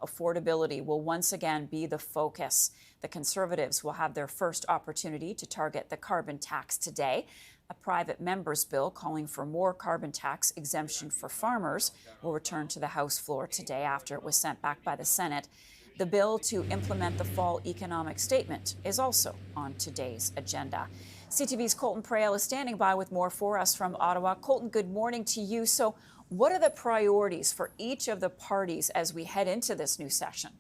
affordability will once again be the focus. The Conservatives will have their first opportunity to target the carbon tax today. A private member's bill calling for more carbon tax exemption for farmers will return to the House floor today after it was sent back by the Senate. The bill to implement the fall economic statement is also on today's agenda. CTV's Colton Prail is standing by with more for us from Ottawa. Colton, good morning to you. So what are the priorities for each of the parties as we head into this new session?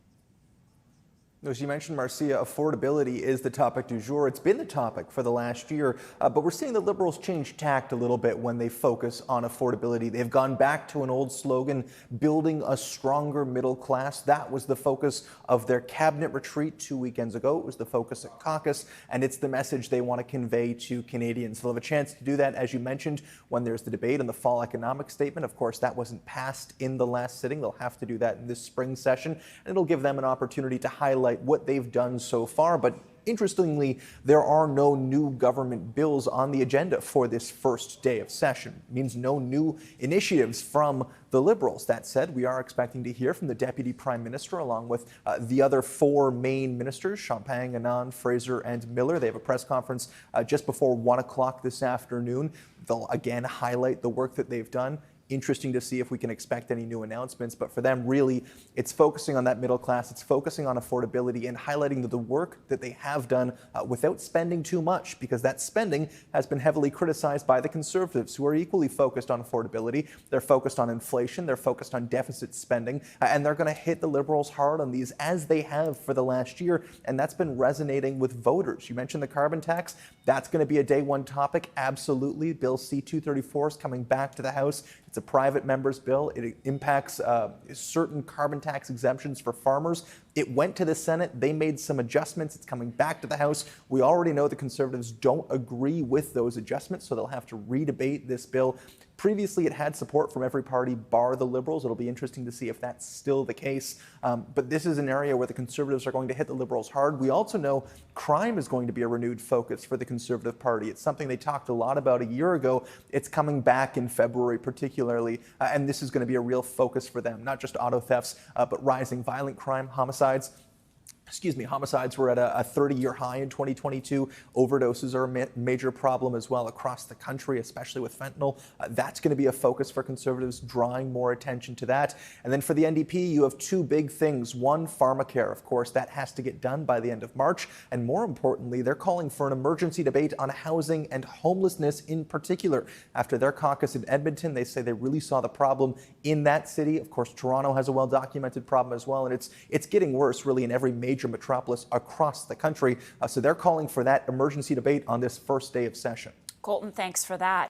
As you mentioned, Marcia, affordability is the topic du jour. It's been the topic for the last year, but we're seeing the Liberals change tact a little bit when they focus on affordability. They've gone back to an old slogan, building a stronger middle class. That was the focus of their cabinet retreat 2 weekends ago. It was the focus at caucus, and it's the message they want to convey to Canadians. They'll have a chance to do that, as you mentioned, when there's the debate on the fall economic statement. Of course, that wasn't passed in the last sitting. They'll have to do that in this spring session, and it'll give them an opportunity to highlight what they've done so far. But interestingly, there are no new government bills on the agenda for this first day of session. It means no new initiatives from the Liberals. That said, we are expecting to hear from the Deputy Prime Minister along with the other four main ministers, Champagne, Anand, Fraser and Miller. They have a press conference just before 1 o'clock this afternoon. They'll again highlight the work that they've done. Interesting to see if we can expect any new announcements, but for them, really, it's focusing on that middle class, it's focusing on affordability and highlighting the work that they have done without spending too much, because that spending has been heavily criticized by the Conservatives, who are equally focused on affordability. They're focused on inflation, they're focused on deficit spending, and they're going to hit the Liberals hard on these, as they have for the last year, and that's been resonating with voters. You mentioned the carbon tax. That's going to be a day one topic, absolutely. Bill C-234 is coming back to the House. It's a private member's bill. It impacts certain carbon tax exemptions for farmers. It went to the Senate. They made some adjustments. It's coming back to the House. We already know the Conservatives don't agree with those adjustments, so they'll have to redebate this bill. Previously, it had support from every party bar the Liberals. It'll be interesting to see if that's still the case. But this is an area where the Conservatives are going to hit the Liberals hard. We also know crime is going to be a renewed focus for the Conservative Party. It's something they talked a lot about a year ago. It's coming back in February particularly, and this is going to be a real focus for them, not just auto thefts, but rising violent crime, homicides. Homicides were at a 30-year high in 2022. Overdoses are a major problem as well across the country, especially with fentanyl. That's going to be a focus for Conservatives, drawing more attention to that. And then for the NDP, you have two big things. One, pharmacare, of course, that has to get done by the end of March. And more importantly, they're calling for an emergency debate on housing and homelessness in particular. After their caucus in Edmonton, they say they really saw the problem in that city. Of course, Toronto has a well-documented problem as well, and it's getting worse really in every major metropolis across the country. So they're calling for that emergency debate on this first day of session. Colton, thanks for that.